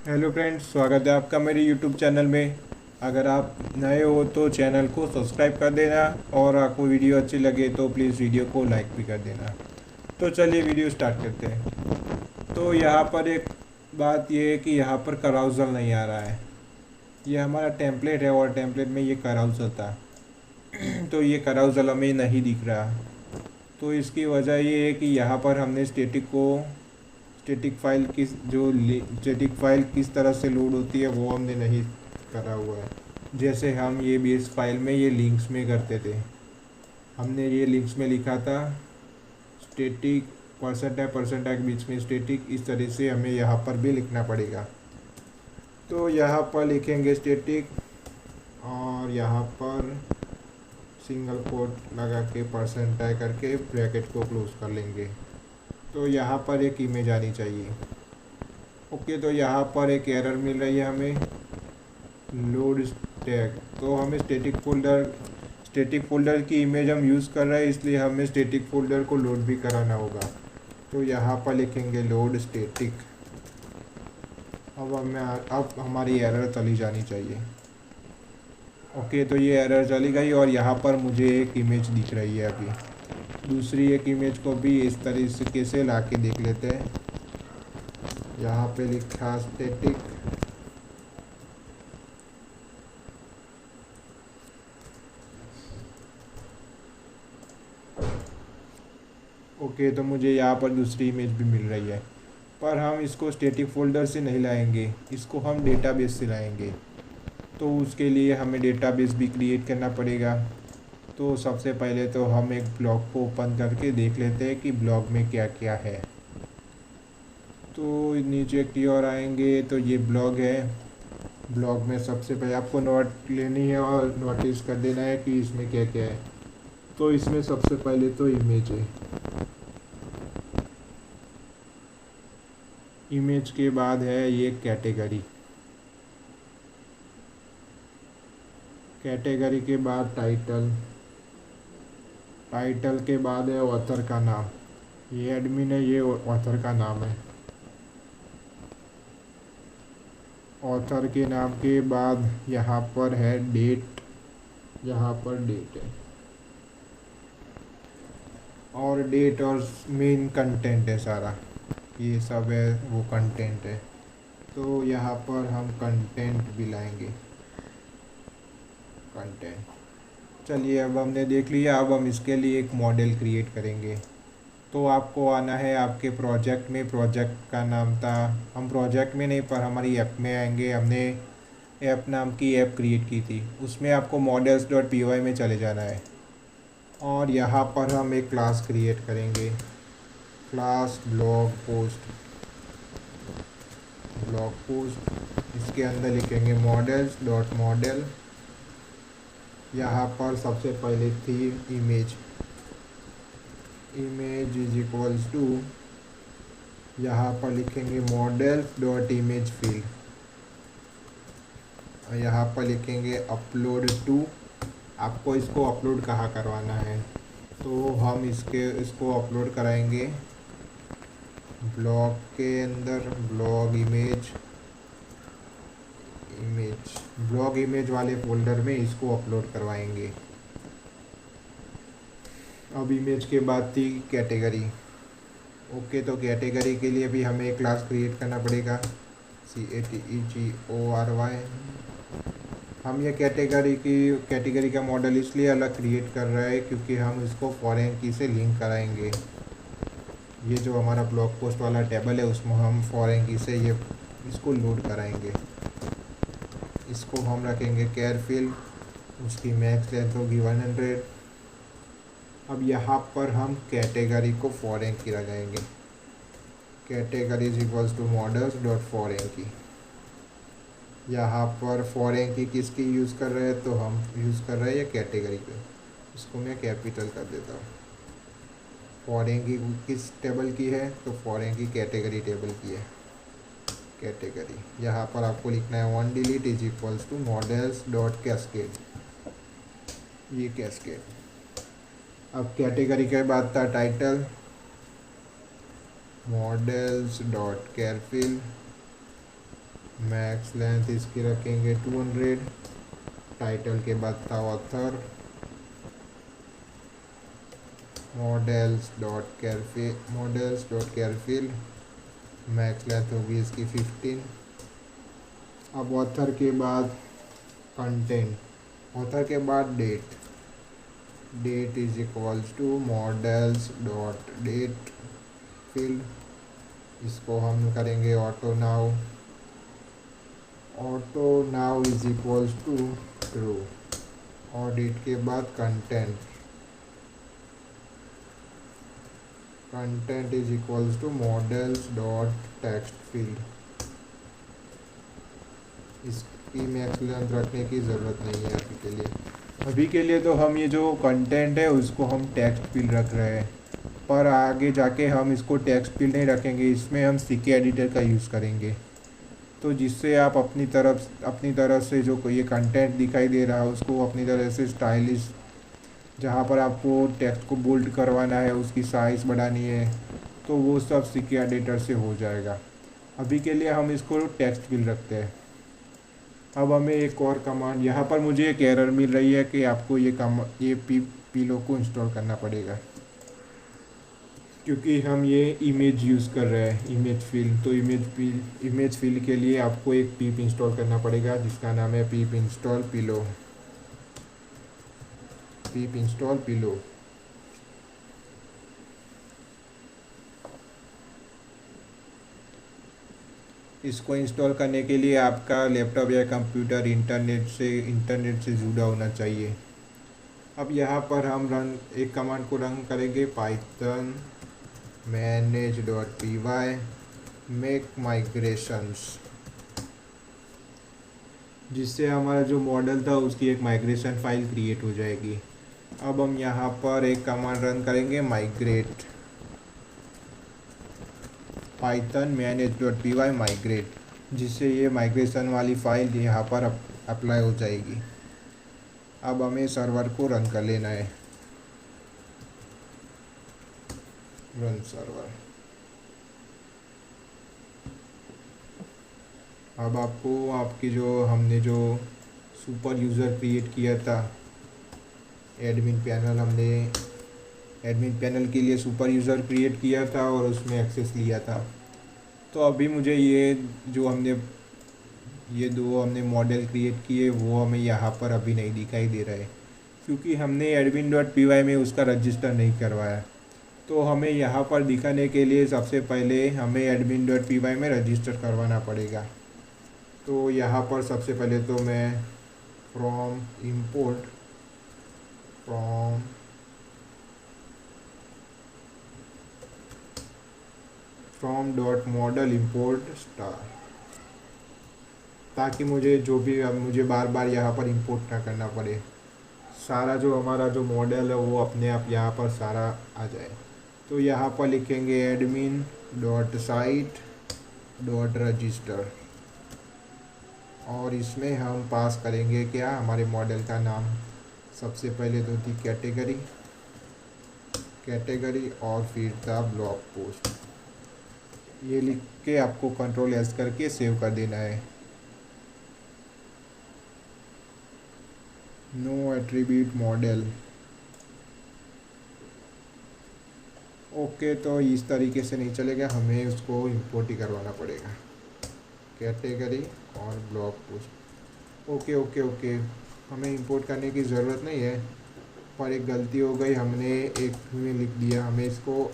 Hello friends, स्वागत है आपका मेरे यूट्यूब चैनल में। अगर आप नए हो तो चैनल को सब्सक्राइब कर देना और आपको वीडियो अच्छी लगे तो प्लीज़ वीडियो को लाइक भी कर देना। तो चलिए वीडियो स्टार्ट करते हैं। तो यहाँ पर एक बात ये है कि यहाँ पर कराउजल नहीं आ रहा है। ये हमारा टेम्पलेट है और टेम्पलेट में ये कराउजल था। तो ये कराउजल हमें नहीं दिख रहा। तो इसकी वजह ये है कि यहाँ पर हमने स्टैटिक फाइल किस तरह से लोड होती है वो हमने नहीं करा हुआ है। जैसे हम ये बेस फाइल में ये लिंक्स में करते थे, हमने ये लिंक्स में लिखा था स्टैटिक परसेंट के बीच में स्टैटिक, इस तरह से हमें यहाँ पर भी लिखना पड़ेगा। तो यहाँ पर लिखेंगे स्टैटिक और यहाँ पर सिंगल कोट लगा के परसेंटाइल करके ब्रैकेट को क्लोज कर लेंगे। तो यहाँ पर एक इमेज आनी चाहिए। ओके, तो यहाँ पर एक एरर मिल रही है हमें, लोड स्टैक। तो हमें स्टैटिक फोल्डर की इमेज हम यूज़ कर रहे हैं, इसलिए हमें स्टैटिक फोल्डर को लोड भी कराना होगा। तो यहाँ पर लिखेंगे लोड स्टैटिक। अब हमारी एरर चली जानी चाहिए। ओके, तो ये एरर चली गई और यहाँ पर मुझे एक इमेज दिख रही है। अभी दूसरी एक इमेज को भी इस तरीके से ला के देख लेते हैं। यहाँ पे लिखा स्टैटिक, ओके, तो मुझे यहाँ पर दूसरी इमेज भी मिल रही है। पर हम इसको स्टैटिक फोल्डर से नहीं लाएंगे, इसको हम डेटाबेस से लाएंगे। तो उसके लिए हमें डेटाबेस भी क्रिएट करना पड़ेगा। तो सबसे पहले तो हम एक ब्लॉग को ओपन करके देख लेते हैं कि ब्लॉग में क्या क्या है। तो नीचे की ओर आएंगे तो ये ब्लॉग है। ब्लॉग में सबसे पहले आपको नोट लेनी है और नोटिस कर देना है कि इसमें क्या क्या है। तो इसमें सबसे पहले तो इमेज है। इमेज के बाद है ये कैटेगरी। कैटेगरी के बाद टाइटल। टाइटल के बाद है ऑथर का नाम। ये एडमिन है, ये ऑथर का नाम है। ऑथर के नाम के बाद यहाँ पर है डेट। यहाँ पर डेट है और डेट और मेन कंटेंट है सारा, ये सब है वो कंटेंट है। तो यहाँ पर हम कंटेंट भी लाएंगे। कंटेंट, चलिए अब हमने देख लिया। अब हम इसके लिए एक मॉडल क्रिएट करेंगे। तो आपको आना है आपके प्रोजेक्ट में। प्रोजेक्ट का नाम था, हम प्रोजेक्ट में नहीं पर हमारी ऐप में आएंगे। हमने ऐप नाम की ऐप क्रिएट की थी, उसमें आपको models.py में चले जाना है और यहाँ पर हम एक क्लास क्रिएट करेंगे। क्लास ब्लॉग पोस्ट, इसके अंदर लिखेंगे models.model। यहाँ पर सबसे पहले थी इमेज इज इक्वल्स टू, यहाँ पर लिखेंगे models.image फील्ड। यहाँ पर लिखेंगे अपलोड टू, आपको इसको अपलोड कहाँ करवाना है। तो हम इसको अपलोड कराएंगे ब्लॉग के अंदर। ब्लॉग इमेज वाले फोल्डर में इसको अपलोड करवाएंगे। अब इमेज के बाद थी कैटेगरी। ओके, तो कैटेगरी के लिए भी हमें एक क्लास क्रिएट करना पड़ेगा, CATEGORY। हम ये कैटेगरी का मॉडल इसलिए अलग क्रिएट कर रहे हैं क्योंकि हम इसको फॉरेन की से लिंक कराएंगे। ये जो हमारा ब्लॉग पोस्ट वाला टेबल है उसमें हम फॉरेन की से ये इसको लोड कराएंगे। इसको हम रखेंगे कैरफिल, उसकी मैक्स लेंथ होगी 100। अब यहाँ पर हम कैटेगरी को फॉरेन की लगाएंगे। Category is equals to models.foreign की। यहाँ पर फॉरेन की किसकी यूज़ कर रहे हैं, तो हम यूज़ कर रहे हैं कैटेगरी पे। इसको मैं कैपिटल कर देता हूँ। फॉरेन की किस टेबल की है, तो फॉरेन की कैटेगरी टेबल की है। कैटेगरी यहाँ पर आपको लिखना है one delete is equals to models.cascade, ये कैस्केड। अब कैटेगरी के बाद था टाइटल, models.carefill मैक्स लेंथ इसकी रखेंगे 200। टाइटल के बाद था author, models dot char field, max length होगी इसकी 15। अब ऑथर के बाद कंटेंट, ऑथर के बाद date, date is equals to models dot date field, इसको हम करेंगे auto now, auto now is equals to true. और डेट के बाद content, content is equals to models dot text field, इसकी मैक्स लेंथ रखने की ज़रूरत नहीं है अभी के लिए। अभी के लिए तो हम ये जो कंटेंट है उसको हम टेक्स्ट फील्ड रख रहे हैं, पर आगे जाके हम इसको टेक्स्ट फील्ड नहीं रखेंगे, इसमें हम सीके एडिटर का यूज़ करेंगे। तो जिससे आप अपनी तरफ से जो ये कंटेंट दिखाई दे रहा है उसको अपनी तरह से स्टाइलिश, जहाँ पर आपको टेक्स्ट को बोल्ड करवाना है, उसकी साइज़ बढ़ानी है, तो वो सब सीके एडिटर से हो जाएगा। अभी के लिए हम इसको टेक्स्ट फील्ड रखते हैं। अब हमें एक और कमांड, यहाँ पर मुझे एक एरर मिल रही है कि आपको ये पीलो को इंस्टॉल करना पड़ेगा, क्योंकि हम ये इमेज यूज़ कर रहे हैं, इमेज फील्ड। तो इमेज फील्ड के लिए आपको एक पीप इंस्टॉल करना पड़ेगा जिसका नाम है पीप इंस्टॉल पिलो, पीप इंस्टॉल पिलो। इसको इंस्टॉल करने के लिए आपका लैपटॉप या कंप्यूटर इंटरनेट से जुड़ा होना चाहिए। अब यहाँ पर हम एक कमांड को रन करेंगे, पाइथन manage.py मेक माइग्रेशंस, जिससे हमारा जो मॉडल था उसकी एक माइग्रेशन फाइल क्रिएट हो जाएगी। अब हम यहाँ पर एक कमांड रन करेंगे, माइग्रेट, पाइथन manage.py माइग्रेट, जिससे ये माइग्रेशन वाली फाइल यहाँ पर अप्लाई हो जाएगी। अब हमें सर्वर को रन कर लेना है, रन सर्वर। अब आपको हमने जो सुपर यूज़र क्रिएट किया था, एडमिन पैनल के लिए सुपर यूज़र क्रिएट किया था और उसमें एक्सेस लिया था। तो अभी मुझे ये दो हमने मॉडल क्रिएट किए वो हमें यहाँ पर अभी नहीं दिखाई दे रहा है, क्योंकि हमने admin.py में उसका रजिस्टर नहीं करवाया। तो हमें यहाँ पर दिखाने के लिए सबसे पहले हमें admin.py में रजिस्टर करवाना पड़ेगा। तो यहाँ पर सबसे पहले तो मैं from dot model import star, ताकि मुझे बार बार यहाँ पर इंपोर्ट ना करना पड़े, सारा जो हमारा जो मॉडल है वो अपने आप यहाँ पर सारा आ जाए। तो यहाँ पर लिखेंगे admin.site.register और इसमें हम पास करेंगे क्या, हमारे मॉडल का नाम। सबसे पहले तो थी कैटेगरी और फिर था ब्लॉग पोस्ट। ये लिख के आपको Ctrl+S करके सेव कर देना है। No attribute model, okay. तो इस तरीके से नहीं चलेगा, हमें उसको इंपोर्ट ही करवाना पड़ेगा, कैटेगरी और ब्लॉग पोस्ट। ओके, हमें इंपोर्ट करने की ज़रूरत नहीं है, पर एक गलती हो गई, हमने एक में लिख दिया, हमें इसको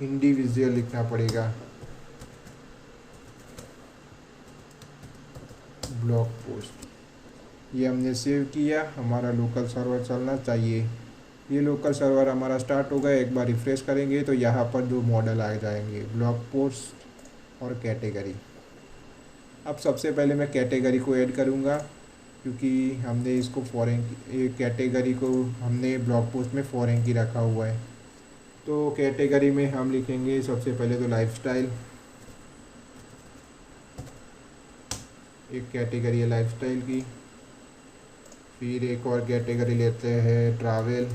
इंडिविजुअल लिखना पड़ेगा, ब्लॉग पोस्ट। ये हमने सेव किया, हमारा लोकल सर्वर चलना चाहिए। ये लोकल सर्वर हमारा स्टार्ट हो गया। एक बार रिफ्रेश करेंगे तो यहाँ पर दो मॉडल आ जाएंगे, ब्लॉग पोस्ट और कैटेगरी। अब सबसे पहले मैं कैटेगरी को ऐड करूँगा, क्योंकि हमने इसको कैटेगरी को हमने ब्लॉग पोस्ट में फॉरेन की रखा हुआ है। तो कैटेगरी में हम लिखेंगे सबसे पहले तो लाइफस्टाइल, एक कैटेगरी है लाइफस्टाइल की। फिर एक और कैटेगरी लेते हैं ट्रैवल,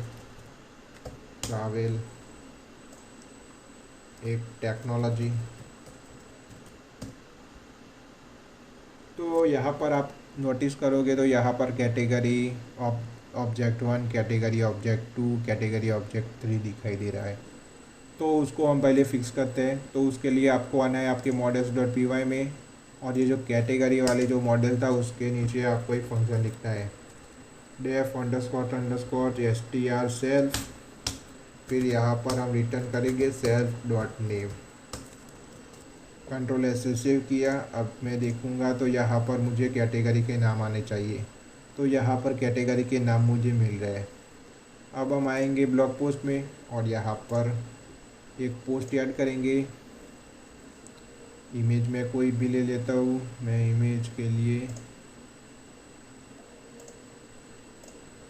एक टेक्नोलॉजी, तो यहाँ पर आप नोटिस करोगे तो यहाँ पर category object 1, category object 2, category object 3 दिखाई दे रहा है। तो उसको हम पहले फिक्स करते हैं। तो उसके लिए आपको आना है आपके models.py में, और ये जो कैटेगरी वाले जो मॉडल था उसके नीचे आपको एक फंक्शन लिखना है def__str सेल्फ, फिर यहाँ पर हम रिटर्न करेंगे self.name। कंट्रोल एस से सेव किया। अब मैं देखूँगा तो यहाँ पर मुझे कैटेगरी के नाम आने चाहिए, तो यहाँ पर कैटेगरी के नाम मुझे मिल रहे हैं। अब हम आएंगे ब्लॉग पोस्ट में और यहाँ पर एक पोस्ट ऐड करेंगे। इमेज में कोई भी ले लेता हूँ। मैं इमेज के लिए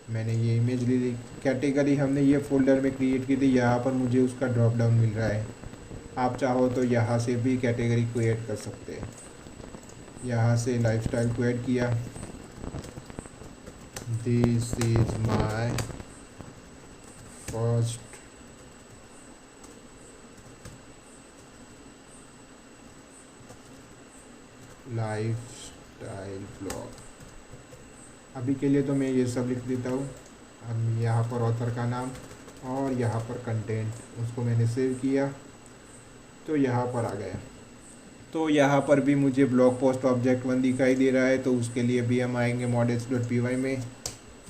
मैंने ये इमेज ले ली। कैटेगरी हमने ये फोल्डर में क्रिएट की थी, यहाँ पर मुझे उसका ड्रॉप डाउन मिल रहा है। आप चाहो तो यहाँ से भी कैटेगरी को ऐड कर सकते हैं। यहाँ से लाइफस्टाइल को ऐड किया। This is my first lifestyle blog. अभी के लिए तो मैं ये सब लिख देता हूँ। अब यहाँ पर ऑथर का नाम और यहाँ पर कंटेंट, उसको मैंने सेव किया तो यहाँ पर आ गया। तो यहाँ पर भी मुझे ब्लॉग पोस्ट ऑब्जेक्ट 1 दिखाई दे रहा है। तो उसके लिए भी हम आएंगे models.py में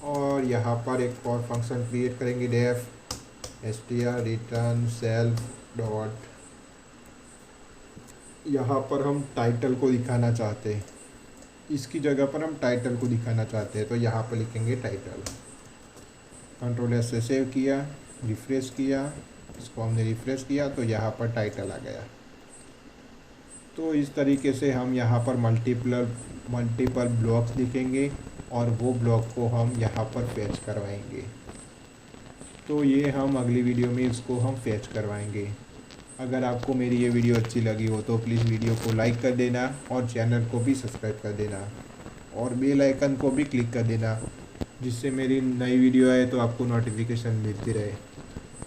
और यहाँ पर एक और फंक्शन क्रिएट करेंगे def_str रिटर्न सेल्फ डॉट। यहाँ पर हम टाइटल को दिखाना चाहते हैं, इसकी जगह पर हम टाइटल को दिखाना चाहते हैं, तो यहाँ पर लिखेंगे टाइटल। कंट्रोल एस से सेव किया, रिफ्रेश किया, इसको हमने रिफ्रेश किया तो यहाँ पर टाइटल आ गया। तो इस तरीके से हम यहाँ पर मल्टीपल ब्लॉक्स दिखेंगे और वो ब्लॉक को हम यहाँ पर फैच करवाएंगे। तो ये हम अगली वीडियो में इसको हम फैच करवाएंगे। अगर आपको मेरी ये वीडियो अच्छी लगी हो तो प्लीज़ वीडियो को लाइक कर देना और चैनल को भी सब्सक्राइब कर देना और बेल आइकन को भी क्लिक कर देना, जिससे मेरी नई वीडियो आए तो आपको नोटिफिकेशन मिलती रहे।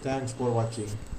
Thanks for watching.